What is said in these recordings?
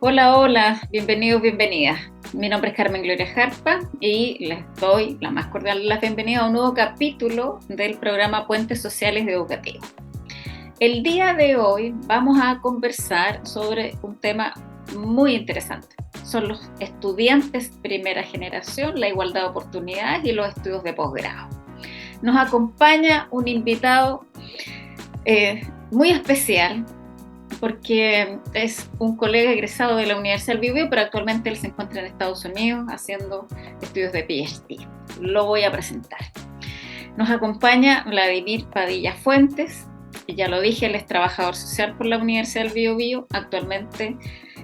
Hola, hola, bienvenidos, bienvenidas. Mi nombre es Carmen Gloria Jarpa y les doy la más cordial la bienvenida a un nuevo capítulo del programa Puentes Sociales Educativos. El día de hoy vamos a conversar sobre un tema muy interesante. Son los estudiantes primera generación, la igualdad de oportunidades y los estudios de posgrado. Nos acompaña un invitado muy especial, porque es un colega egresado de la Universidad del Biobío, pero actualmente él se encuentra en Estados Unidos haciendo estudios de PhD. Lo voy a presentar. Nos acompaña Vladimir Padilla Fuentes, ya lo dije, él es trabajador social por la Universidad del Biobío, actualmente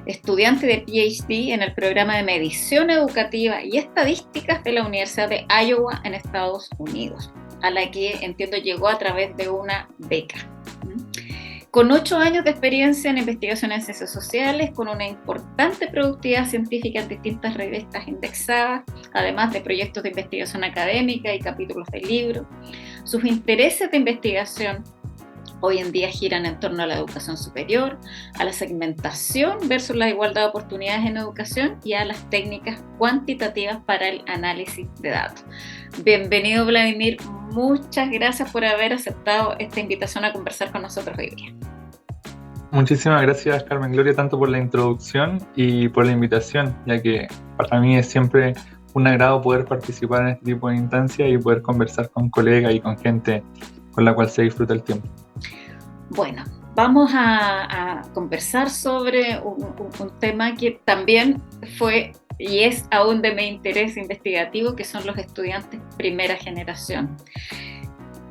estudiante de PhD en el programa de medición educativa y estadísticas de la Universidad de Iowa en Estados Unidos, a la que entiendo llegó a través de una beca. Con 8 años de experiencia en investigación en ciencias sociales, con una importante productividad científica en distintas revistas indexadas, además de proyectos de investigación académica y capítulos de libros. Sus intereses de investigación hoy en día giran en torno a la educación superior, a la segmentación versus la igualdad de oportunidades en educación y a las técnicas cuantitativas para el análisis de datos. Bienvenido, Vladimir. Muchas gracias por haber aceptado esta invitación a conversar con nosotros hoy día. Muchísimas gracias, Carmen Gloria, tanto por la introducción y por la invitación, ya que para mí es siempre un agrado poder participar en este tipo de instancias y poder conversar con colegas y con gente con la cual se disfruta el tiempo. Bueno, vamos a conversar sobre un tema que también fue y es aún de mi interés investigativo, que son los estudiantes primera generación.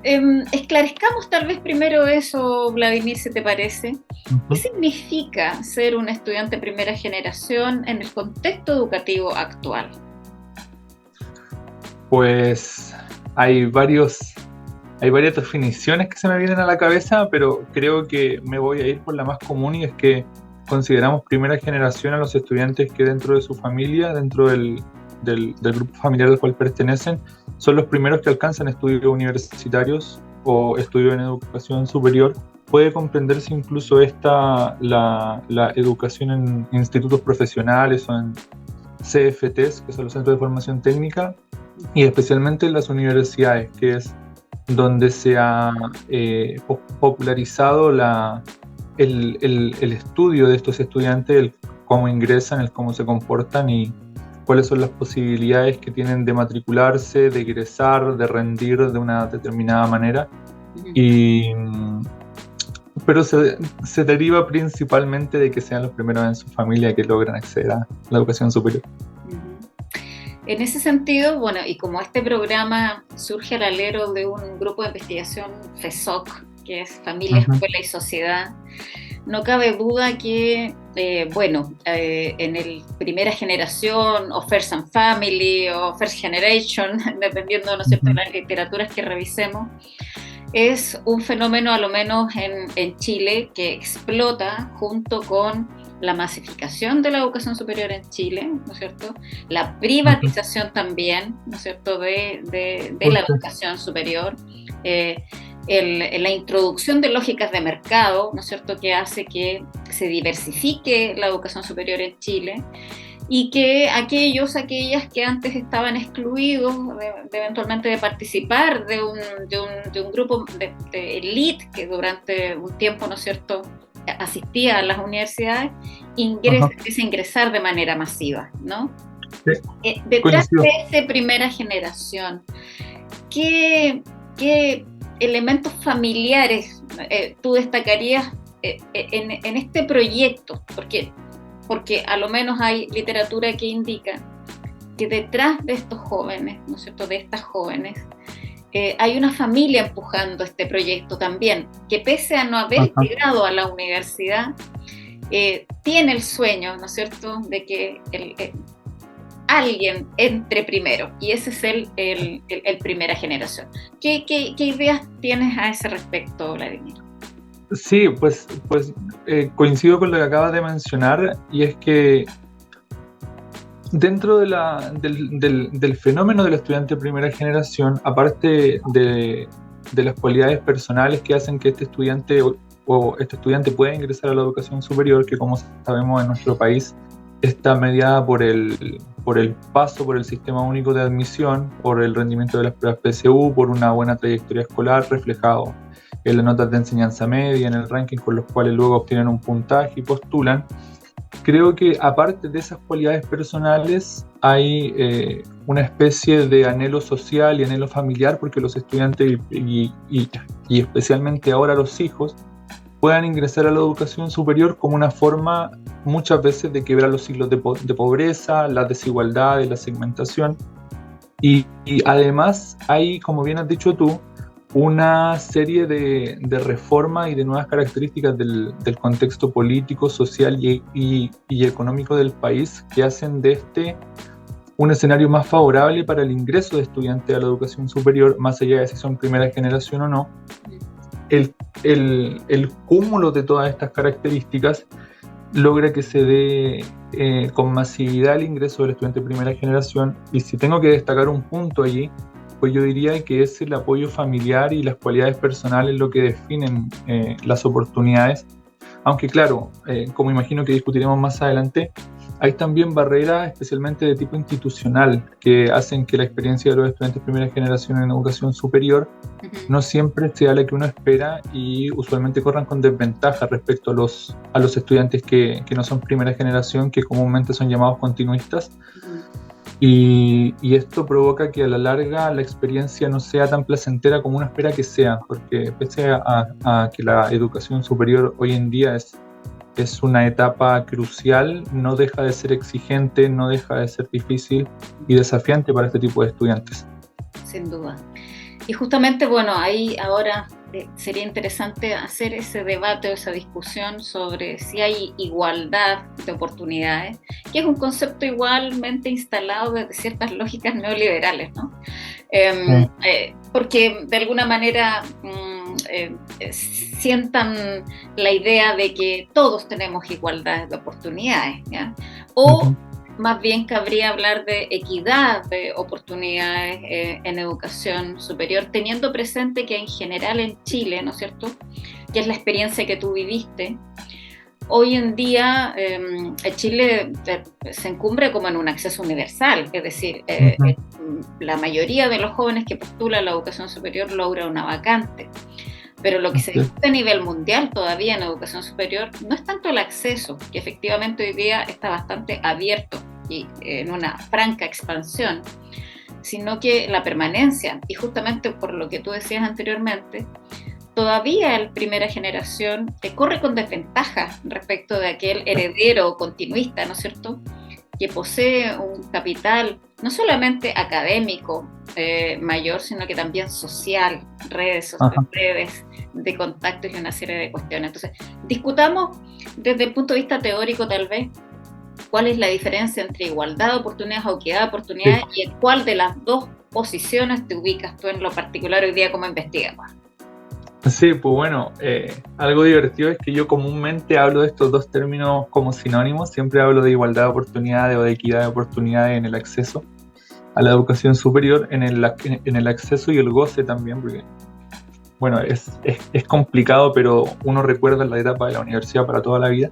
Esclarezcamos tal vez primero eso, Vladimir, si te parece. ¿Qué significa ser un estudiante primera generación en el contexto educativo actual? Pues hay varias definiciones que se me vienen a la cabeza, pero creo que me voy a ir por la más común, y es que consideramos primera generación a los estudiantes que dentro de su familia, dentro del grupo familiar al cual pertenecen, son los primeros que alcanzan estudios universitarios o estudios en educación superior. Puede comprenderse incluso la educación en institutos profesionales o en CFTs, que son los centros de formación técnica, y especialmente en las universidades, que es donde se ha popularizado el estudio de estos estudiantes, el cómo ingresan, el cómo se comportan y cuáles son las posibilidades que tienen de matricularse, de egresar, de rendir de una determinada manera. Pero se deriva principalmente de que sean los primeros en su familia que logran acceder a la educación superior. En ese sentido, bueno, y como este programa surge al alero de un grupo de investigación FESOC, que es Familia, Escuela y Sociedad, no cabe duda que, en el primera generación, o First and Family, o First Generation, dependiendo, ¿no es cierto?, de las literaturas que revisemos, es un fenómeno, a lo menos en Chile, que explota junto con la masificación de la educación superior en Chile, ¿no es cierto?, la privatización también, ¿no es cierto?, de la educación superior, la introducción de lógicas de mercado, ¿no es cierto?, que hace que se diversifique la educación superior en Chile y que aquellas que antes estaban excluidos eventualmente de participar de un grupo de elite que durante un tiempo, ¿no es cierto?, asistía a las universidades, empieza a ingresar de manera masiva, ¿no? Sí. Detrás de esa primera generación, ¿qué elementos familiares tú destacarías en este proyecto? Porque a lo menos hay literatura que indica que detrás de estos jóvenes, ¿no es cierto?, de estas jóvenes, hay una familia empujando este proyecto también, que pese a no haber llegado a la universidad, tiene el sueño, ¿no es cierto?, de que alguien entre primero, y ese es el primera generación. ¿Qué ideas tienes a ese respecto, Vladimir? Sí, pues coincido con lo que acabas de mencionar, y es que dentro del fenómeno del estudiante de primera generación, aparte de las cualidades personales que hacen que este estudiante o este estudiante pueda ingresar a la educación superior, que como sabemos en nuestro país está mediada por el paso por el sistema único de admisión, por el rendimiento de las pruebas PSU, por una buena trayectoria escolar reflejado en las notas de enseñanza media, en el ranking con los cuales luego obtienen un puntaje y postulan. Creo que aparte de esas cualidades personales hay una especie de anhelo social y anhelo familiar porque los estudiantes y especialmente ahora los hijos puedan ingresar a la educación superior como una forma muchas veces de quebrar los ciclos de pobreza, las desigualdades, la segmentación y además hay, como bien has dicho tú, una serie de reformas y de nuevas características del contexto político, social y económico del país que hacen de este un escenario más favorable para el ingreso de estudiantes a la educación superior, más allá de si son primera generación o no. El cúmulo de todas estas características logra que se dé con masividad el ingreso del estudiante de primera generación, y si tengo que destacar un punto allí, pues yo diría que es el apoyo familiar y las cualidades personales lo que definen las oportunidades, aunque claro, como imagino que discutiremos más adelante, hay también barreras especialmente de tipo institucional que hacen que la experiencia de los estudiantes de primera generación en educación superior no siempre sea la que uno espera y usualmente corran con desventaja respecto a los estudiantes que no son primera generación, que comúnmente son llamados continuistas. Y esto provoca que a la larga la experiencia no sea tan placentera como uno espera que sea, porque pese a que la educación superior hoy en día es una etapa crucial, no deja de ser exigente, no deja de ser difícil y desafiante para este tipo de estudiantes. Sin duda. Y justamente, bueno, ahí ahora sería interesante hacer ese debate o esa discusión sobre si hay igualdad de oportunidades, que es un concepto igualmente instalado desde ciertas lógicas neoliberales, ¿no? Porque de alguna manera sientan la idea de que todos tenemos igualdad de oportunidades, ¿ya? O más bien cabría hablar de equidad de oportunidades en educación superior, teniendo presente que en general en Chile, ¿no es cierto?, que es la experiencia que tú viviste, hoy en día Chile se encumbra como en un acceso universal, es decir, la mayoría de los jóvenes que postulan la educación superior logra una vacante. Pero lo que se discute a nivel mundial todavía en educación superior no es tanto el acceso, que efectivamente hoy día está bastante abierto y en una franca expansión, sino que la permanencia, y justamente por lo que tú decías anteriormente, todavía el primera generación corre con desventaja respecto de aquel heredero continuista, ¿no es cierto?, que posee un capital no solamente académico mayor, sino que también social, redes de contactos y una serie de cuestiones. Entonces, discutamos desde el punto de vista teórico tal vez cuál es la diferencia entre igualdad de oportunidades o equidad de oportunidades y en cuál de las dos posiciones te ubicas tú en lo particular hoy día como investigador. Sí, pues bueno, algo divertido es que yo comúnmente hablo de estos dos términos como sinónimos, siempre hablo de igualdad de oportunidades o de equidad de oportunidades en el acceso a la educación superior, en el acceso y el goce también, porque bueno, es complicado, pero uno recuerda la etapa de la universidad para toda la vida.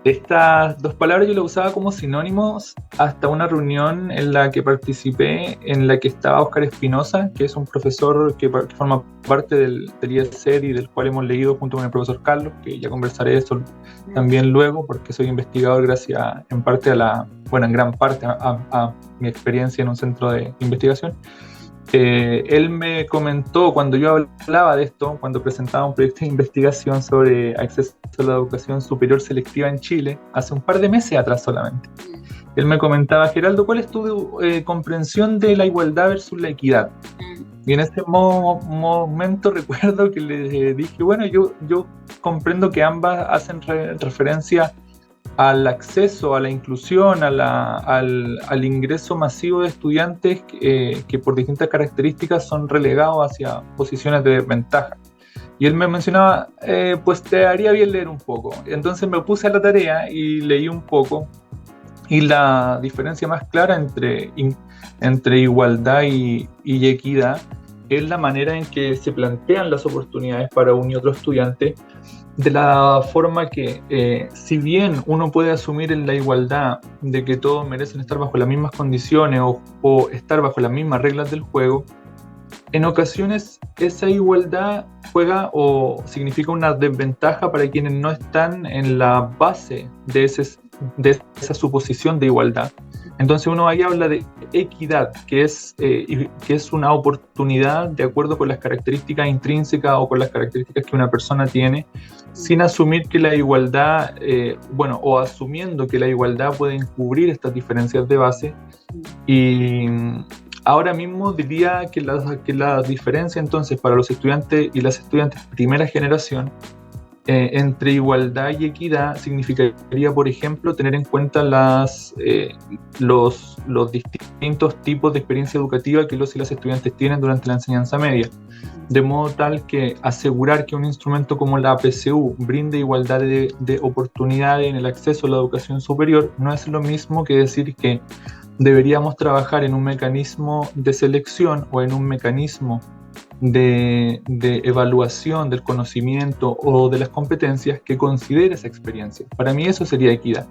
Estas dos palabras yo las usaba como sinónimos hasta una reunión en la que participé, en la que estaba Óscar Espinosa, que es un profesor que forma parte del IESER y del cual hemos leído junto con el profesor Carlos, que ya conversaré de eso también luego, porque soy investigador gracias en gran parte a mi experiencia en un centro de investigación. Él me comentó cuando yo hablaba de esto, cuando presentaba un proyecto de investigación sobre acceso a la educación superior selectiva en Chile, hace un par de meses atrás solamente. Él me comentaba: Geraldo, ¿cuál es tu comprensión de la igualdad versus la equidad? Y en ese momento recuerdo que le dije, bueno, yo comprendo que ambas hacen referencia al acceso, a la inclusión, al ingreso masivo de estudiantes que por distintas características son relegados hacia posiciones de desventaja. Y él me mencionaba, pues te haría bien leer un poco. Entonces me puse a la tarea y leí un poco, y la diferencia más clara entre igualdad y equidad es la manera en que se plantean las oportunidades para un y otro estudiante, de la forma que, si bien uno puede asumir en la igualdad de que todos merecen estar bajo las mismas condiciones o estar bajo las mismas reglas del juego, en ocasiones esa igualdad juega o significa una desventaja para quienes no están en la base de esa suposición de igualdad. Entonces uno ahí habla de equidad, que es una oportunidad de acuerdo con las características intrínsecas o con las características que una persona tiene, sin asumir que la igualdad, o asumiendo que la igualdad puede encubrir estas diferencias de base. Y ahora mismo diría que la diferencia entonces para los estudiantes y las estudiantes primera generación entre igualdad y equidad significaría, por ejemplo, tener en cuenta los distintos tipos de experiencia educativa que los y las estudiantes tienen durante la enseñanza media, de modo tal que asegurar que un instrumento como la PSU brinde igualdad de oportunidades en el acceso a la educación superior no es lo mismo que decir que deberíamos trabajar en un mecanismo de selección o en un mecanismo de evaluación del conocimiento o de las competencias que considere esa experiencia. Para mí eso sería equidad.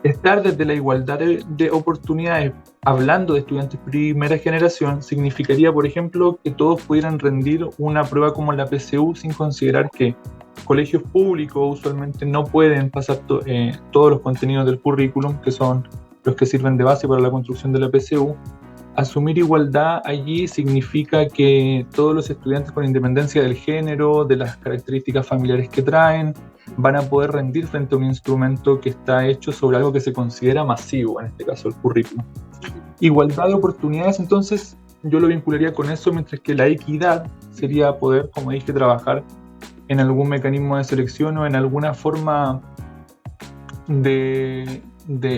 Estar desde la igualdad de oportunidades, hablando de estudiantes primera generación, significaría, por ejemplo, que todos pudieran rendir una prueba como la PSU sin considerar que colegios públicos usualmente no pueden pasar todos los contenidos del currículum, que son los que sirven de base para la construcción de la PSU. Asumir igualdad allí significa que todos los estudiantes, con independencia del género, de las características familiares que traen, van a poder rendir frente a un instrumento que está hecho sobre algo que se considera masivo, en este caso el currículum. Igualdad de oportunidades, entonces, yo lo vincularía con eso, mientras que la equidad sería poder, como dije, trabajar en algún mecanismo de selección o en alguna forma de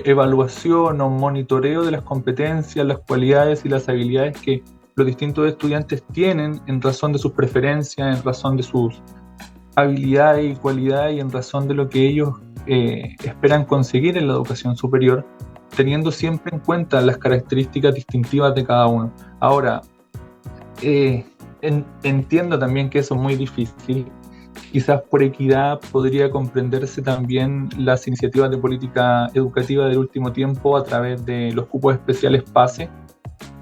evaluación o monitoreo de las competencias, las cualidades y las habilidades que los distintos estudiantes tienen en razón de sus preferencias, en razón de sus habilidades y cualidades y en razón de lo que ellos esperan conseguir en la educación superior, teniendo siempre en cuenta las características distintivas de cada uno. Ahora, entiendo también que eso es muy difícil. Quizás por equidad podría comprenderse también las iniciativas de política educativa del último tiempo a través de los cupos especiales PASE,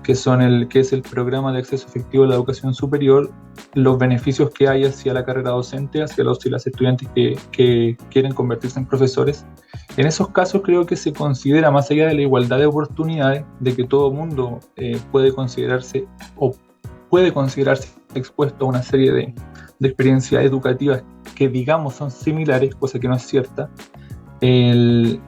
que es el programa de acceso efectivo a la educación superior, los beneficios que hay hacia la carrera docente, hacia los y las estudiantes que quieren convertirse en profesores. En esos casos creo que se considera, más allá de la igualdad de oportunidades, de que todo mundo puede considerarse expuesto a una serie de experiencias educativas que digamos son similares, cosa que no es cierta. El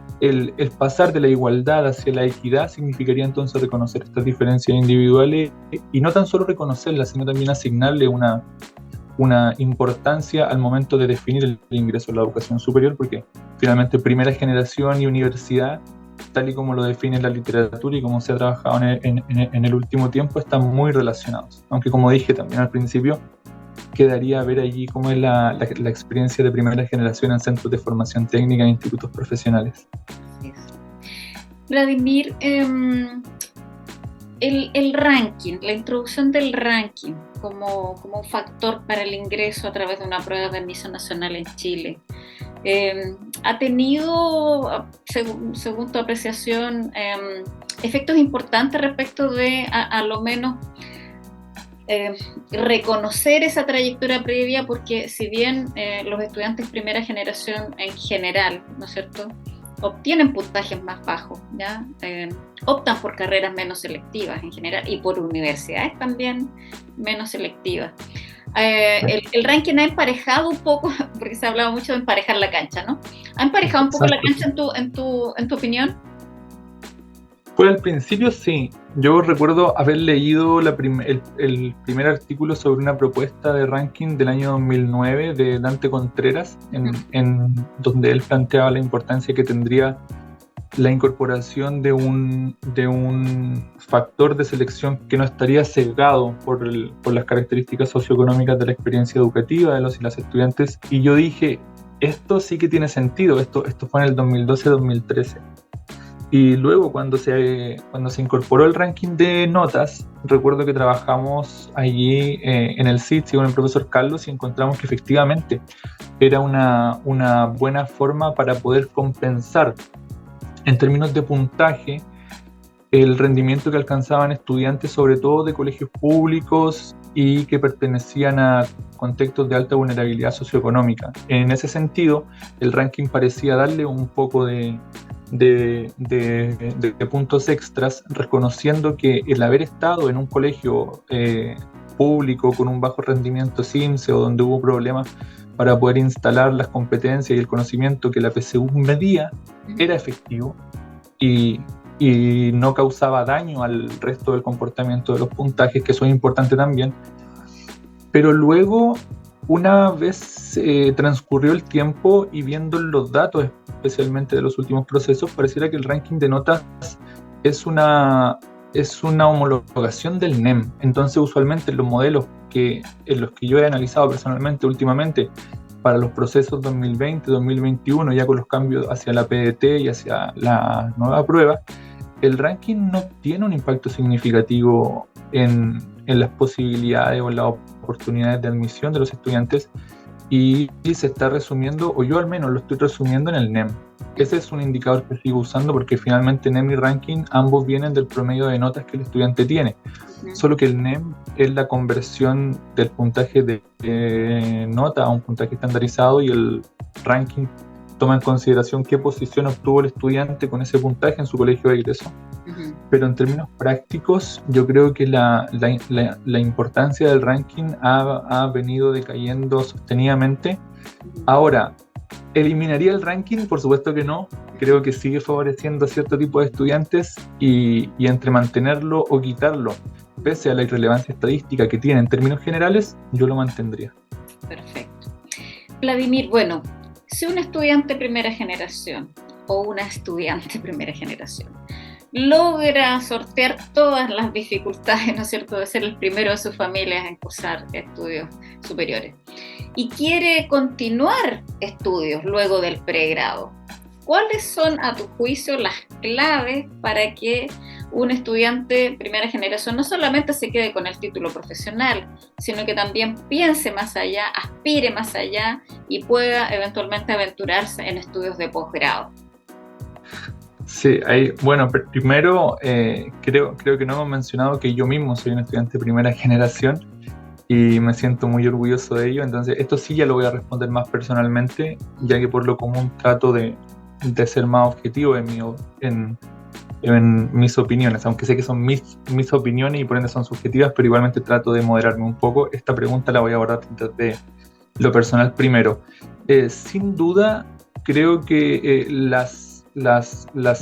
pasar de la igualdad hacia la equidad significaría entonces reconocer estas diferencias individuales y no tan solo reconocerlas, sino también asignarle una importancia al momento de definir el ingreso a la educación superior, porque finalmente primera generación y universidad, tal y como lo define la literatura y como se ha trabajado en el último tiempo, están muy relacionados. Aunque, como dije también al principio, quedaría ver allí cómo es la experiencia de primera generación en centros de formación técnica e institutos profesionales. Vladimir, el ranking, la introducción del ranking como un factor para el ingreso a través de una prueba de admisión nacional en Chile, ¿ha tenido, según tu apreciación, efectos importantes respecto de, a lo menos, reconocer esa trayectoria previa? Porque si bien los estudiantes primera generación en general, ¿no es cierto?, obtienen puntajes más bajos, ¿ya? Optan por carreras menos selectivas en general y por universidades también menos selectivas. El ranking ha emparejado un poco, porque se ha hablado mucho de emparejar la cancha, ¿no? ¿Ha emparejado un poco la cancha en tu opinión? Pues al principio sí. Yo recuerdo haber leído el primer artículo sobre una propuesta de ranking del año 2009 de Dante Contreras, en donde él planteaba la importancia que tendría la incorporación de un factor de selección que no estaría sesgado por las características socioeconómicas de la experiencia educativa de los y las estudiantes. Y yo dije, esto sí que tiene sentido. Esto fue en el 2012-2013. Y luego cuando se incorporó el ranking de notas, recuerdo que trabajamos allí en el sitio con el profesor Carlos y encontramos que efectivamente era una buena forma para poder compensar en términos de puntaje el rendimiento que alcanzaban estudiantes, sobre todo de colegios públicos y que pertenecían a contextos de alta vulnerabilidad socioeconómica. En ese sentido, el ranking parecía darle un poco de puntos extras, reconociendo que el haber estado en un colegio público con un bajo rendimiento CIMSE o donde hubo problemas para poder instalar las competencias y el conocimiento que la PSU medía era efectivo y no causaba daño al resto del comportamiento de los puntajes, que eso es importante también. Pero luego, una vez transcurrió el tiempo y viendo los datos, especialmente de los últimos procesos, pareciera que el ranking de notas es una homologación del NEM. Entonces, usualmente los modelos en los que yo he analizado personalmente últimamente, para los procesos 2020-2021, ya con los cambios hacia la PDT y hacia la nueva prueba, el ranking no tiene un impacto significativo en las posibilidades o en las oportunidades de admisión de los estudiantes y se está resumiendo, o yo al menos lo estoy resumiendo en el NEM. Ese es un indicador que sigo usando porque finalmente NEM y ranking ambos vienen del promedio de notas que el estudiante tiene. Solo que el NEM es la conversión del puntaje de nota a un puntaje estandarizado y el ranking toma en consideración qué posición obtuvo el estudiante con ese puntaje en su colegio de ingreso. Pero en términos prácticos, yo creo que la importancia del ranking ha venido decayendo sostenidamente. Ahora, ¿eliminaría el ranking? Por supuesto que no. Creo que sigue favoreciendo a cierto tipo de estudiantes y entre mantenerlo o quitarlo, pese a la irrelevancia estadística que tiene en términos generales, yo lo mantendría. Perfecto. Vladimir, bueno, si un estudiante primera generación o una estudiante primera generación logra sortear todas las dificultades, ¿no es cierto?, de ser el primero de sus familias en cursar estudios superiores y quiere continuar estudios luego del pregrado, ¿cuáles son, a tu juicio, las claves para que un estudiante primera generación no solamente se quede con el título profesional, sino que también piense más allá, aspire más allá y pueda eventualmente aventurarse en estudios de posgrado? Sí, bueno, primero creo que no hemos mencionado que yo mismo soy un estudiante de primera generación y me siento muy orgulloso de ello. Entonces esto sí ya lo voy a responder más personalmente, ya que por lo común trato de ser más objetivo en mis opiniones, aunque sé que son mis opiniones y por ende son subjetivas, pero igualmente trato de moderarme un poco. Esta pregunta la voy a abordar desde lo personal primero. Sin duda, creo que las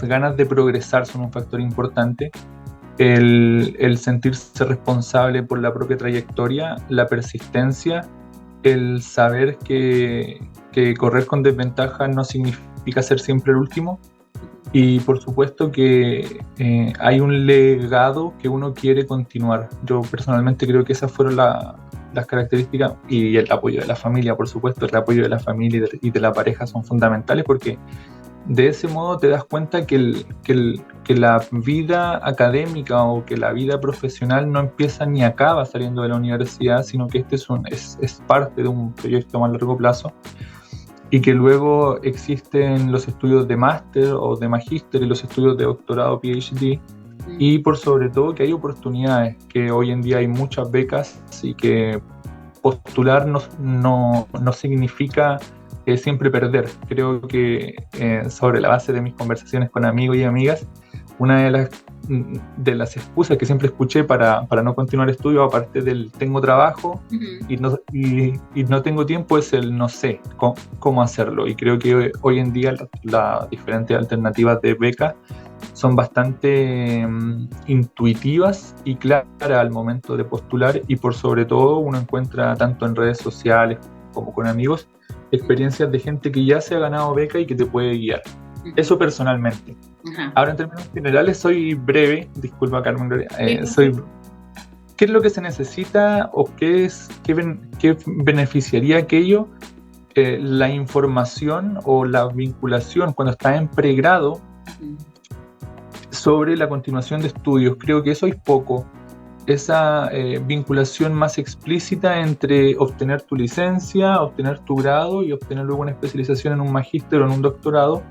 ganas de progresar son un factor importante. El sentirse responsable por la propia trayectoria, la persistencia, el saber que correr con desventaja no significa ser siempre el último, y por supuesto que hay un legado que uno quiere continuar. Yo personalmente creo que esas fueron las características, y el apoyo de la familia, por supuesto. El apoyo de la familia y de la pareja son fundamentales, porque de ese modo te das cuenta que la vida académica o que la vida profesional no empieza ni acaba saliendo de la universidad, sino que este es parte de un proyecto a más largo plazo, y que luego existen los estudios de máster o de magíster y los estudios de doctorado, PhD, y por sobre todo que hay oportunidades, que hoy en día hay muchas becas y que postular no significa siempre perder. Creo que sobre la base de mis conversaciones con amigos y amigas, una de las excusas que siempre escuché para no continuar estudios, aparte del tengo trabajo y no tengo tiempo, es el no sé cómo hacerlo. Y creo que hoy en día las diferentes alternativas de beca son bastante intuitivas y claras al momento de postular, y por sobre todo uno encuentra tanto en redes sociales como con amigos experiencias de gente que ya se ha ganado beca y que te puede guiar. Eso personalmente. Ahora, en términos generales, soy breve, disculpa Carmen Gloria, ¿qué es lo que se necesita o qué beneficiaría aquello? La información o la vinculación cuando estás en pregrado sobre la continuación de estudios. Creo que eso es poco. Esa vinculación más explícita entre obtener tu licencia, obtener tu grado y obtener luego una especialización en un magíster o en un doctorado.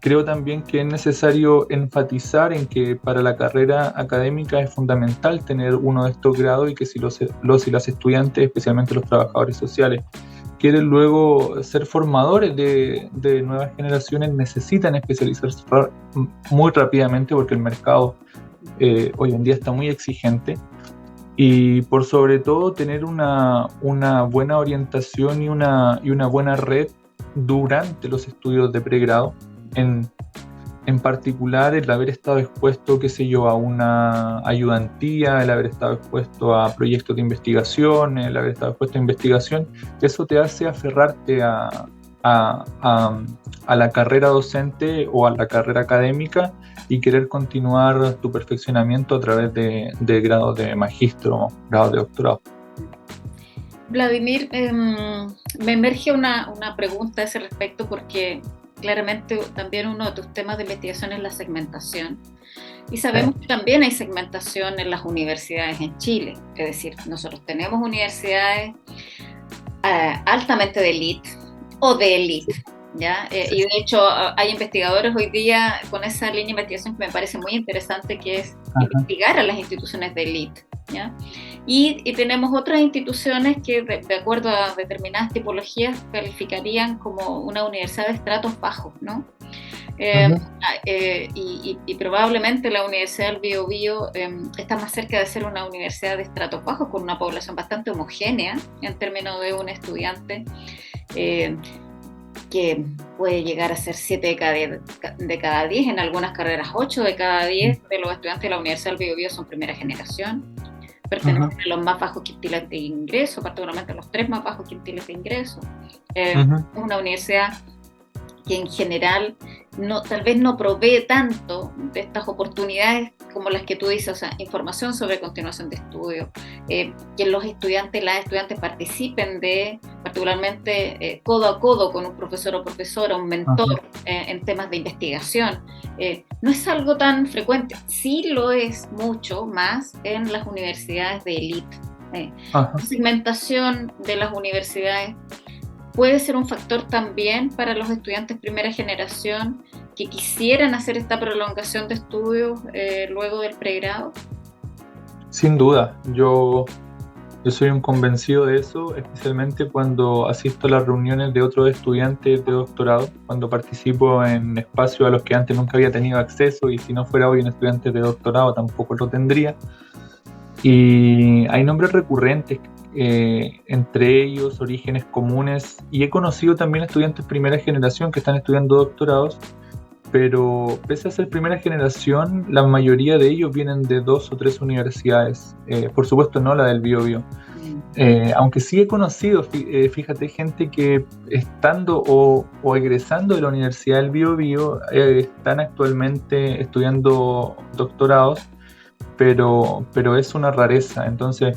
Creo también que es necesario enfatizar en que para la carrera académica es fundamental tener uno de estos grados y que si los y las estudiantes, especialmente los trabajadores sociales, quieren luego ser formadores de nuevas generaciones, necesitan especializarse muy rápidamente porque el mercado hoy en día está muy exigente. Y por sobre todo tener una buena orientación y una buena red durante los estudios de pregrado. En particular el haber estado expuesto, qué sé yo, a una ayudantía, el haber estado expuesto a proyectos de investigación, el haber estado expuesto a investigación, eso te hace aferrarte a la carrera docente o a la carrera académica y querer continuar tu perfeccionamiento a través de grados de magíster o grados de doctorado. Vladimir, me emerge una pregunta a ese respecto porque claramente también uno de tus temas de investigación es la segmentación. Y sabemos que también hay segmentación en las universidades en Chile. Es decir, nosotros tenemos universidades altamente de élite o de élite, ¿ya? Y de hecho hay investigadores hoy día con esa línea de investigación que me parece muy interesante, que es investigar a las instituciones de élite, ¿ya? Y tenemos otras instituciones que de acuerdo a determinadas tipologías calificarían como una universidad de estratos bajos, ¿no? Y probablemente la Universidad del Biobío está más cerca de ser una universidad de estratos bajos con una población bastante homogénea en términos de un estudiante que puede llegar a ser 7 de cada 10, en algunas carreras 8 de cada 10 de los estudiantes de la Universidad del Biobío son primera generación, pertenecen a los más bajos quintiles de ingreso, particularmente a los 3 más bajos quintiles de ingreso. Es una universidad que en general tal vez no provee tanto de estas oportunidades como las que tú dices, o sea, información sobre continuación de estudio, que los estudiantes, las estudiantes participen particularmente codo a codo con un profesor o profesora, un mentor en temas de investigación. No es algo tan frecuente, sí lo es mucho más en las universidades de élite. La segmentación de las universidades puede ser un factor también para los estudiantes primera generación que quisieran hacer esta prolongación de estudios luego del pregrado. Sin duda, yo soy un convencido de eso, especialmente cuando asisto a las reuniones de otros estudiantes de doctorado, cuando participo en espacios a los que antes nunca había tenido acceso y si no fuera hoy un estudiante de doctorado tampoco lo tendría. Y hay nombres recurrentes, entre ellos orígenes comunes, y he conocido también estudiantes primera generación que están estudiando doctorados, pero pese a ser primera generación, la mayoría de ellos vienen de 2 o 3 universidades, por supuesto no la del Biobío. Aunque sí he conocido, fíjate, gente que estando o egresando de la Universidad del Biobío están actualmente estudiando doctorados, pero es una rareza. Entonces,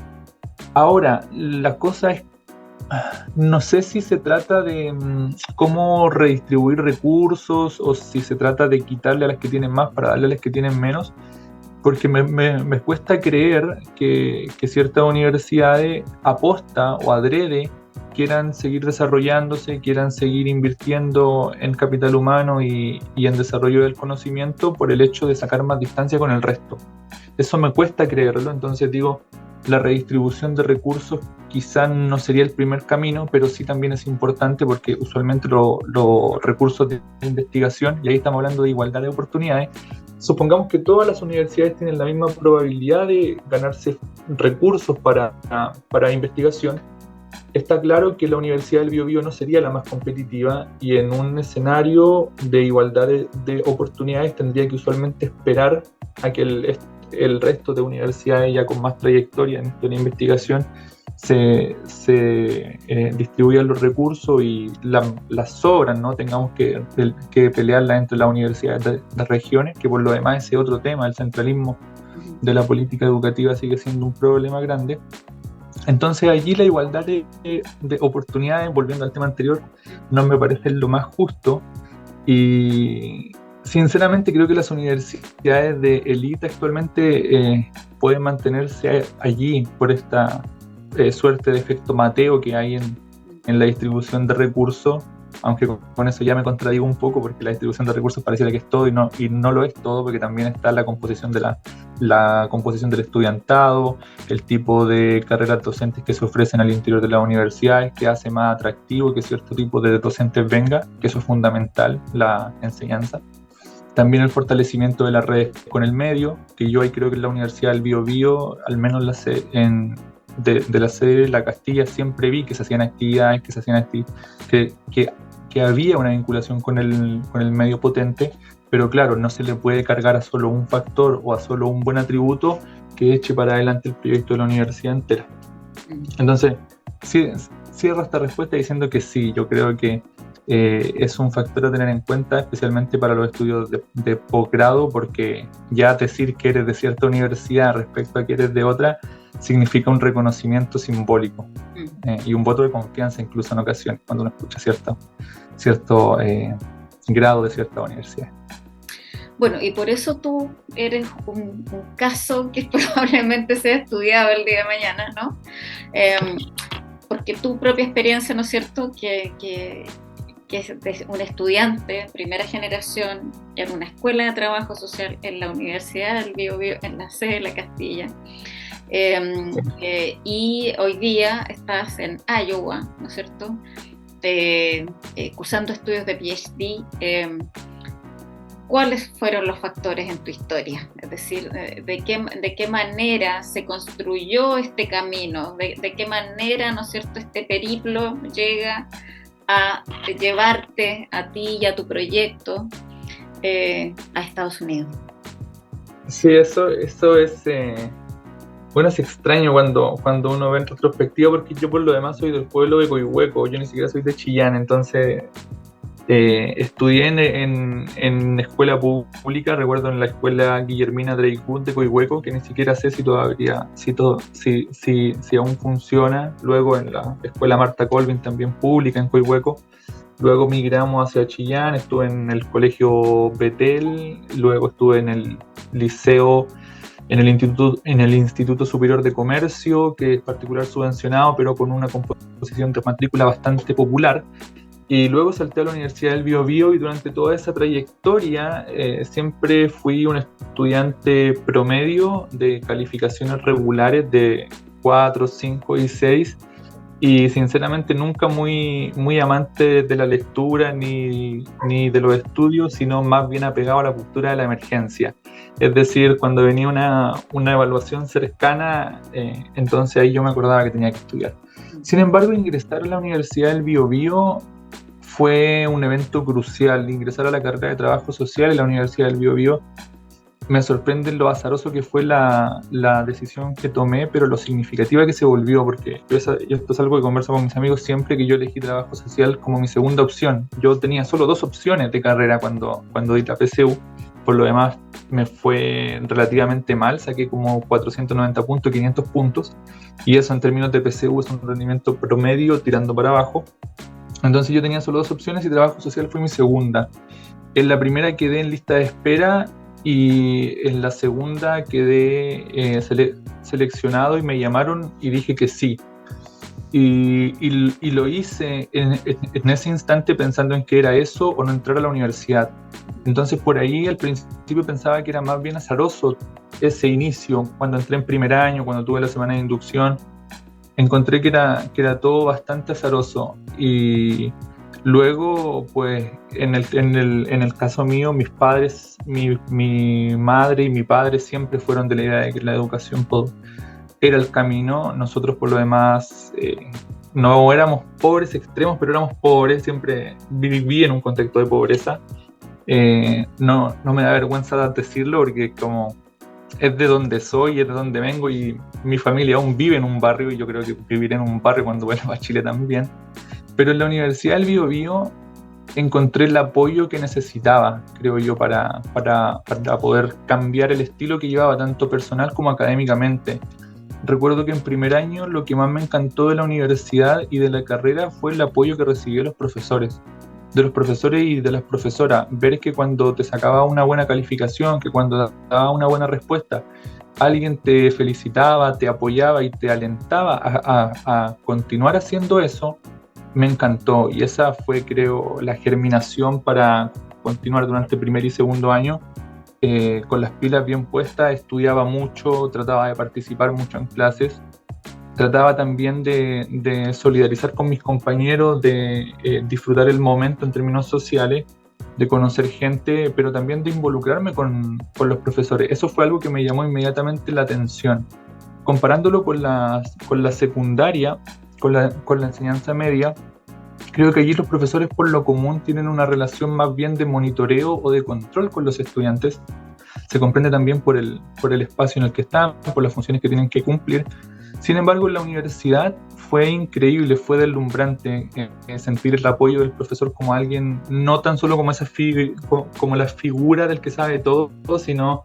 ahora, la cosa es, no sé si se trata de cómo redistribuir recursos o si se trata de quitarle a las que tienen más para darle a las que tienen menos, porque me cuesta creer que ciertas universidades aposta o adrede quieran seguir desarrollándose, quieran seguir invirtiendo en capital humano y en desarrollo del conocimiento por el hecho de sacar más distancia con el resto. Eso me cuesta creerlo, entonces digo, la redistribución de recursos quizá no sería el primer camino, pero sí también es importante porque usualmente los recursos de investigación, y ahí estamos hablando de igualdad de oportunidades, supongamos que todas las universidades tienen la misma probabilidad de ganarse recursos para investigación, está claro que la Universidad del Biobío no sería la más competitiva y en un escenario de igualdad de oportunidades tendría que usualmente esperar a que el resto de universidades ya con más trayectoria en la investigación se distribuyan los recursos y las sobras, ¿no? Tengamos que pelearlas entre las universidades de regiones, que por lo demás ese otro tema, el centralismo de la política educativa sigue siendo un problema grande. Entonces allí la igualdad de oportunidades, volviendo al tema anterior, no me parece lo más justo y Sinceramente creo que las universidades de élite actualmente pueden mantenerse allí por esta suerte de efecto Mateo que hay en la distribución de recursos, aunque con eso ya me contradigo un poco porque la distribución de recursos pareciera que es todo y no lo es todo, porque también está la composición la composición del estudiantado, el tipo de carreras docentes que se ofrecen al interior de las universidades, que hace más atractivo que cierto tipo de docentes venga, que eso es fundamental, la enseñanza. También el fortalecimiento de las redes con el medio, que yo ahí creo que en la Universidad del Biobío, al menos de la sede de La Castilla, siempre vi que se hacían actividades, que había una vinculación con el medio potente, pero claro, no se le puede cargar a solo un factor o a solo un buen atributo que eche para adelante el proyecto de la universidad entera. Entonces, cierro esta respuesta diciendo que sí, yo creo que es un factor a tener en cuenta, especialmente para los estudios de posgrado, porque ya decir que eres de cierta universidad respecto a que eres de otra significa un reconocimiento simbólico y un voto de confianza incluso en ocasiones cuando uno escucha cierto grado de cierta universidad. Bueno, y por eso tú eres un caso que probablemente sea estudiado el día de mañana, ¿no? Porque tu propia experiencia, ¿no es cierto?, que es de un estudiante, primera generación, en una escuela de trabajo social en la Universidad del Biobío, en la sede de La Castilla. Y hoy día estás en Iowa, ¿no es cierto?, cursando estudios de PhD. ¿Cuáles fueron los factores en tu historia? Es decir, ¿de qué manera se construyó este camino? ¿De qué manera, ¿no es cierto?, este periplo llega a llevarte a ti y a tu proyecto a Estados Unidos? Sí, eso es... Bueno, es extraño cuando uno ve en retrospectiva, porque yo por lo demás soy del pueblo de Coihueco, yo ni siquiera soy de Chillán, entonces estudié en escuela pública, recuerdo en la escuela Guillermina Dreyfus de Coihueco, que ni siquiera sé si aún funciona, luego en la escuela Marta Colvin también pública en Coihueco, luego migramos hacia Chillán, estuve en el colegio Betel, luego estuve en el liceo, en el Instituto Superior de Comercio, que es particular subvencionado, pero con una composición de matrícula bastante popular. Y luego salté a la Universidad del Biobío y durante toda esa trayectoria siempre fui un estudiante promedio de calificaciones regulares de 4, 5 y 6 y sinceramente nunca muy amante de la lectura ni de los estudios, sino más bien apegado a la cultura de la emergencia. Es decir, cuando venía una evaluación cercana, entonces ahí yo me acordaba que tenía que estudiar. Sin embargo, ingresar a la Universidad del Biobío fue un evento crucial. Ingresar a la carrera de trabajo social en la Universidad del Biobío me sorprende lo azaroso que fue la decisión que tomé, pero lo significativa que se volvió, porque esto es algo que converso con mis amigos siempre, que yo elegí trabajo social como mi segunda opción. Yo tenía solo 2 opciones de carrera cuando di la PSU. Por lo demás me fue relativamente mal, saqué como 490 puntos, 500 puntos, y eso en términos de PSU es un rendimiento promedio tirando para abajo. Entonces yo tenía solo 2 opciones y trabajo social fue mi segunda. En la primera quedé en lista de espera y en la segunda quedé seleccionado y me llamaron y dije que sí. Y lo hice en ese instante pensando en que era eso o no entrar a la universidad. Entonces por ahí al principio pensaba que era más bien azaroso ese inicio. Cuando entré en primer año, cuando tuve la semana de inducción, encontré que era todo bastante azaroso. Y luego, pues, en el caso mío, mis padres, mi madre y mi padre siempre fueron de la idea de que la educación era el camino. Nosotros, por lo demás, no éramos pobres extremos, pero éramos pobres. Siempre viví en un contexto de pobreza. No me da vergüenza decirlo porque como es de donde soy, es de donde vengo y mi familia aún vive en un barrio y yo creo que viviré en un barrio cuando vuelva a Chile también. Pero en la Universidad del Biobío encontré el apoyo que necesitaba, creo yo, para poder cambiar el estilo que llevaba tanto personal como académicamente. Recuerdo que en primer año lo que más me encantó de la universidad y de la carrera fue el apoyo que recibí de los profesores. de los profesores y de las profesoras, ver que cuando te sacaba una buena calificación, que cuando daba una buena respuesta, alguien te felicitaba, te apoyaba y te alentaba a continuar haciendo eso, me encantó. Y esa fue, creo, la germinación para continuar durante primer y segundo año con las pilas bien puestas. Estudiaba mucho, trataba de participar mucho en clases, trataba también de solidarizar con mis compañeros, de disfrutar el momento en términos sociales, de conocer gente, pero también de involucrarme con los profesores. Eso fue algo que me llamó inmediatamente la atención. Comparándolo con la secundaria, con la enseñanza media, creo que allí los profesores por lo común tienen una relación más bien de monitoreo o de control con los estudiantes. Se comprende también por el espacio en el que están, por las funciones que tienen que cumplir. Sin embargo, en la universidad fue increíble, fue deslumbrante sentir el apoyo del profesor como alguien, no tan solo como como la figura del que sabe todo, sino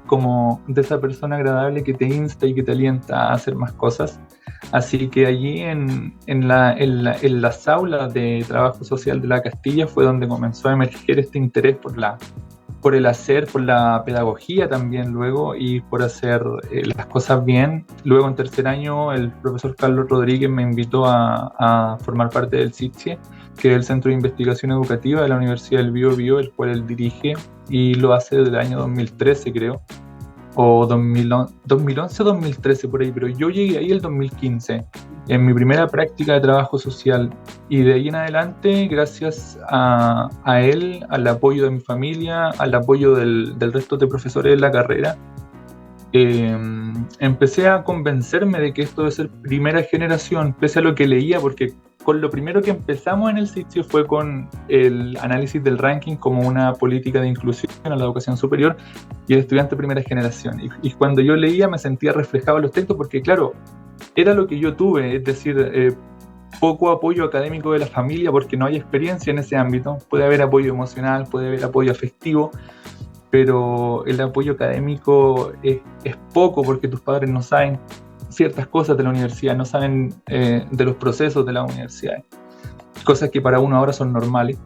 como de esa persona agradable que te insta y que te alienta a hacer más cosas. Así que allí en las aulas de trabajo social de la Castilla fue donde comenzó a emerger este interés por el hacer, por la pedagogía también luego y por hacer las cosas bien. Luego en tercer año el profesor Carlos Rodríguez me invitó a formar parte del CITSE, que es el Centro de Investigación Educativa de la Universidad del Biobío, el cual él dirige y lo hace desde el año 2013 creo, o 2011 o 2013 por ahí, pero yo llegué ahí el 2015 en mi primera práctica de trabajo social y de ahí en adelante, gracias a él, al apoyo de mi familia, al apoyo del resto de profesores de la carrera, empecé a convencerme de que esto debe ser primera generación, pese a lo que leía, porque con lo primero que empezamos en el sitio fue con el análisis del ranking como una política de inclusión a la educación superior y el estudiante primera generación. Y cuando yo leía me sentía reflejado en los textos porque, claro, era lo que yo tuve, es decir, poco apoyo académico de la familia porque no hay experiencia en ese ámbito. Puede haber apoyo emocional, puede haber apoyo afectivo, pero el apoyo académico es poco porque tus padres no saben ciertas cosas de la universidad, no saben de los procesos de la universidad, cosas que para uno ahora son normales.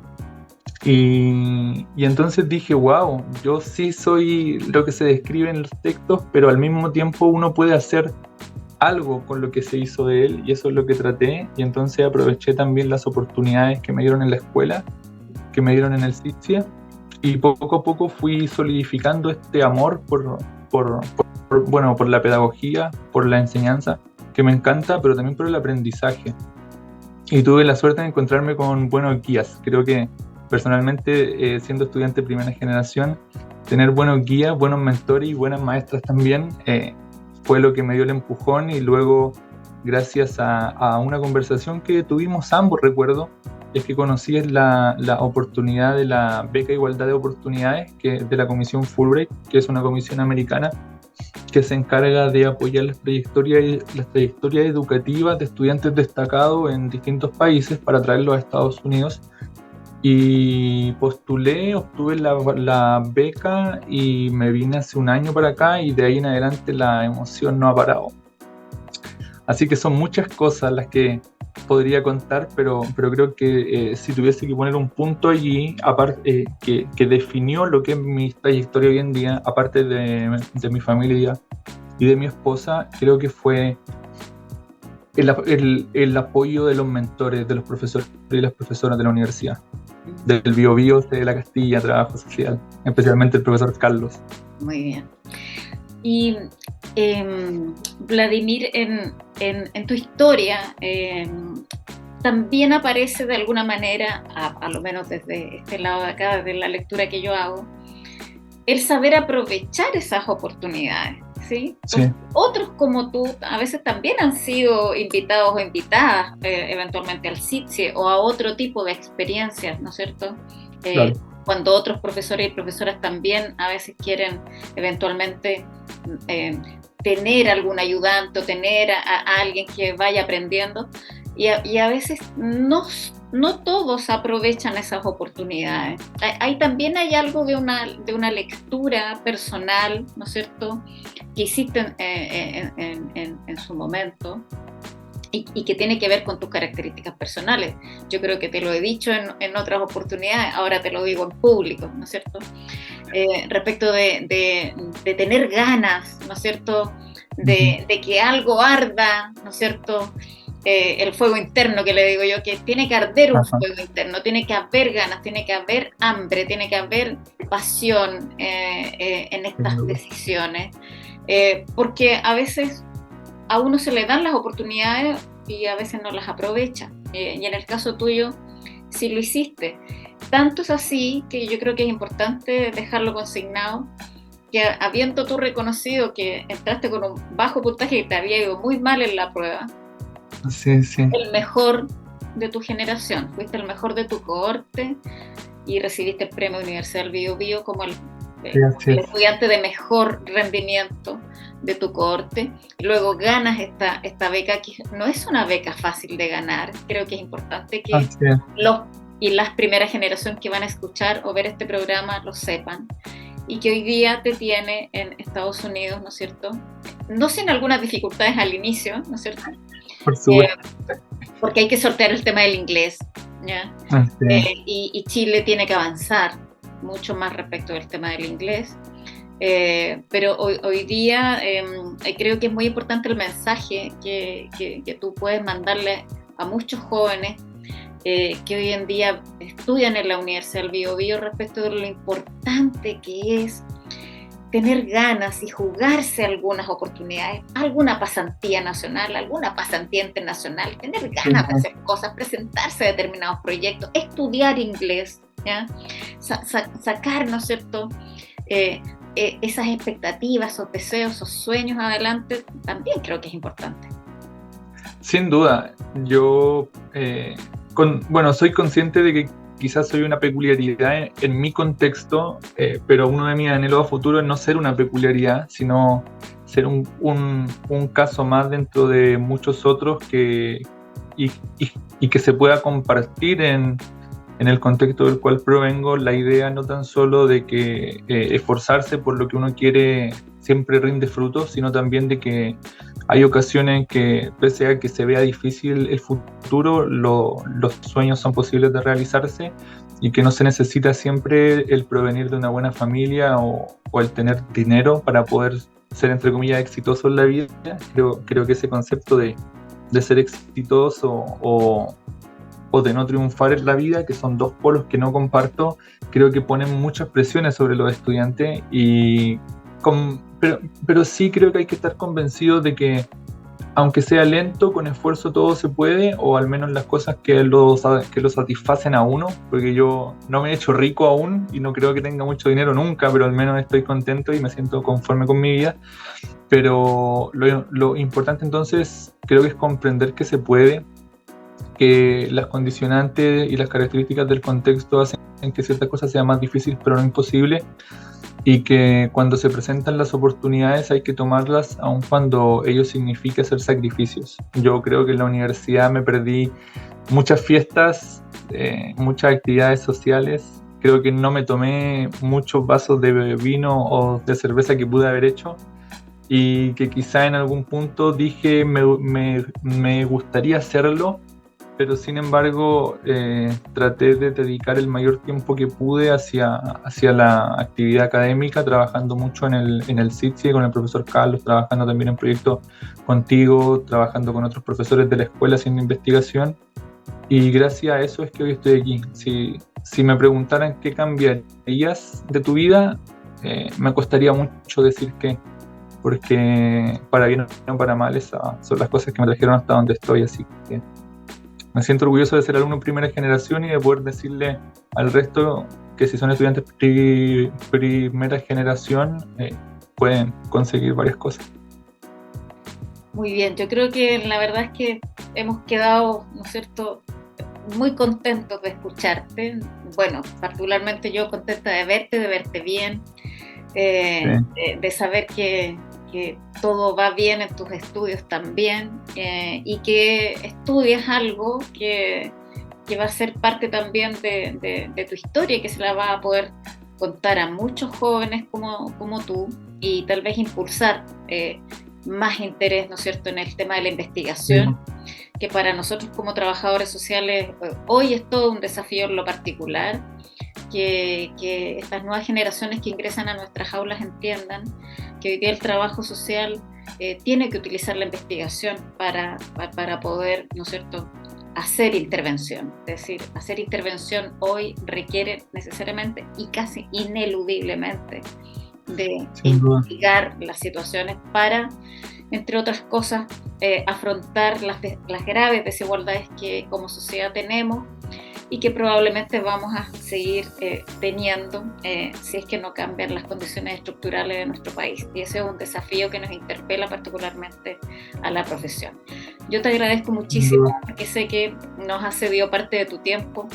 Y entonces dije, wow, yo sí soy lo que se describe en los textos, pero al mismo tiempo uno puede hacer algo con lo que se hizo de él, y eso es lo que traté. Y entonces aproveché también las oportunidades que me dieron en la escuela, que me dieron en el CITSIA, y poco a poco fui solidificando este amor por la pedagogía, por la enseñanza, que me encanta, pero también por el aprendizaje. Y tuve la suerte de encontrarme con buenos guías. Creo que personalmente, siendo estudiante de primera generación, tener buenos guías, buenos mentores y buenas maestras también fue lo que me dio el empujón. Y luego, gracias a una conversación que tuvimos ambos, recuerdo, es que conocí la oportunidad de la beca Igualdad de Oportunidades de la Comisión Fulbright, que es una comisión americana que se encarga de apoyar las trayectorias educativas de estudiantes destacados en distintos países para traerlos a Estados Unidos. Y postulé, obtuve la beca y me vine hace un año para acá, y de ahí en adelante la emoción no ha parado. Así que son muchas cosas las que podría contar, pero creo que si tuviese que poner un punto allí, aparte, que definió lo que es mi trayectoria hoy en día, aparte de mi familia y de mi esposa, creo que fue el apoyo de los mentores, de los profesores y las profesoras de la universidad, del Biobío, de la Castilla, Trabajo Social, especialmente el profesor Carlos. Muy bien. Y Vladimir, en tu historia también aparece de alguna manera, a lo menos desde este lado de acá, desde la lectura que yo hago, el saber aprovechar esas oportunidades, ¿sí? Sí. Otros como tú a veces también han sido invitados o invitadas eventualmente al CITSE o a otro tipo de experiencias, ¿no es cierto? Claro. Cuando otros profesores y profesoras también a veces quieren eventualmente tener algún ayudante o tener a alguien que vaya aprendiendo, y a veces no todos aprovechan esas oportunidades. También hay algo de una lectura personal, ¿no es cierto?, que hiciste en su momento, y que tiene que ver con tus características personales. Yo creo que te lo he dicho en otras oportunidades, ahora te lo digo en público, ¿no es cierto? Respecto de tener ganas, ¿no es cierto? De que algo arda, ¿no es cierto? El fuego interno, que le digo yo, que tiene que arder un fuego interno, tiene que haber ganas, tiene que haber hambre, tiene que haber pasión en estas decisiones, porque a veces a uno se le dan las oportunidades y a veces no las aprovecha, y en el caso tuyo sí lo hiciste. Tanto es así que yo creo que es importante dejarlo consignado, que habiendo tú reconocido que entraste con un bajo puntaje y te había ido muy mal en la prueba, sí. El mejor de tu generación, fuiste el mejor de tu cohorte y recibiste el premio Universidad del Biobío como el estudiante de mejor rendimiento de tu cohorte. Luego ganas esta beca, que no es una beca fácil de ganar. Creo que es importante que las primeras generaciones que van a escuchar o ver este programa lo sepan, y que hoy día te tiene en Estados Unidos, ¿no es cierto? No sin algunas dificultades al inicio, ¿no es cierto? Por supuesto. Porque hay que sortear el tema del inglés, ¿ya? Y Chile tiene que avanzar mucho más respecto del tema del inglés. Pero hoy día creo que es muy importante el mensaje que tú puedes mandarle a muchos jóvenes que hoy en día estudian en la Universidad del Biobío respecto de lo importante que es tener ganas y jugarse algunas oportunidades, alguna pasantía nacional, alguna pasantía internacional, tener ganas de hacer cosas, presentarse a determinados proyectos, estudiar inglés, ¿ya? Sacar, ¿no es cierto?, esas expectativas o deseos o sueños adelante, también creo que es importante. Sin duda, yo soy consciente de que quizás soy una peculiaridad en mi contexto, pero uno de mis anhelos a futuro es no ser una peculiaridad, sino ser un caso más dentro de muchos otros y que se pueda compartir en el contexto del cual provengo. La idea no tan solo de que esforzarse por lo que uno quiere siempre rinde frutos, sino también de que hay ocasiones en que, pese a que se vea difícil el futuro, los sueños son posibles de realizarse, y que no se necesita siempre el provenir de una buena familia o el tener dinero para poder ser, entre comillas, exitoso en la vida. Creo que ese concepto de ser exitoso o de no triunfar en la vida, que son dos polos que no comparto, creo que ponen muchas presiones sobre los estudiantes, pero sí creo que hay que estar convencido de que, aunque sea lento, con esfuerzo todo se puede, o al menos las cosas que lo satisfacen a uno, porque yo no me he hecho rico aún y no creo que tenga mucho dinero nunca, pero al menos estoy contento y me siento conforme con mi vida. Pero lo importante entonces creo que es comprender que se puede, que las condicionantes y las características del contexto hacen que ciertas cosas sean más difíciles pero no imposibles, y que cuando se presentan las oportunidades hay que tomarlas aun cuando ello signifique hacer sacrificios. Yo creo que en la universidad me perdí muchas fiestas, muchas actividades sociales. Creo que no me tomé muchos vasos de vino o de cerveza que pude haber hecho, y que quizá en algún punto dije me gustaría hacerlo, pero sin embargo traté de dedicar el mayor tiempo que pude hacia la actividad académica, trabajando mucho en el CITSE con el profesor Carlos, trabajando también en proyectos contigo, trabajando con otros profesores de la escuela haciendo investigación, y gracias a eso es que hoy estoy aquí. Si me preguntaran qué cambiarías de tu vida, me costaría mucho decir qué, porque para bien o para mal esas son las cosas que me trajeron hasta donde estoy, así que me siento orgulloso de ser alumno en primera generación y de poder decirle al resto que si son estudiantes primera generación pueden conseguir varias cosas. Muy bien, yo creo que la verdad es que hemos quedado, ¿no es cierto?, muy contentos de escucharte. Bueno, particularmente yo contenta de verte bien, sí. de saber que todo va bien en tus estudios también, y que estudias algo que va a ser parte también de tu historia y que se la va a poder contar a muchos jóvenes como tú, y tal vez impulsar más interés, ¿no es cierto?, en el tema de la investigación. Sí. que para nosotros como trabajadores sociales hoy es todo un desafío en lo particular, que estas nuevas generaciones que ingresan a nuestras aulas entiendan que hoy día el trabajo social tiene que utilizar la investigación para poder, ¿no es cierto?, hacer intervención. Es decir, hacer intervención hoy requiere necesariamente y casi ineludiblemente de investigar las situaciones para, entre otras cosas, afrontar las graves desigualdades que como sociedad tenemos y que probablemente vamos a seguir teniendo si es que no cambian las condiciones estructurales de nuestro país. Y ese es un desafío que nos interpela particularmente a la profesión. Yo te agradezco muchísimo porque sé que nos has cedido parte de tu tiempo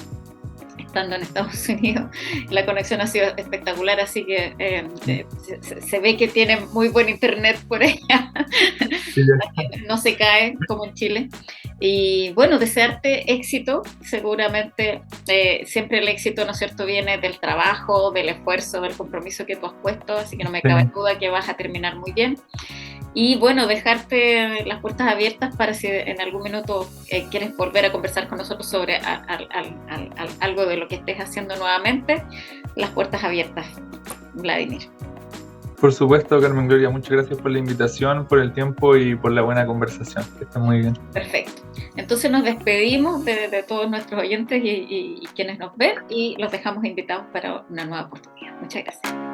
estando en Estados Unidos. La conexión ha sido espectacular, así que se ve que tienen muy buen internet por allá. Sí, no se cae como en Chile. Y bueno, desearte éxito. Seguramente siempre el éxito, ¿no es cierto?, viene del trabajo, del esfuerzo, del compromiso que tú has puesto, así que no me cabe duda que vas a terminar muy bien. Y bueno, dejarte las puertas abiertas para si en algún minuto quieres volver a conversar con nosotros sobre algo de lo que estés haciendo nuevamente, las puertas abiertas, Vladimir. Por supuesto, Carmen Gloria, muchas gracias por la invitación, por el tiempo y por la buena conversación. Que estén muy bien. Perfecto. Entonces nos despedimos de todos nuestros oyentes y quienes nos ven y los dejamos invitados para una nueva oportunidad. Muchas gracias.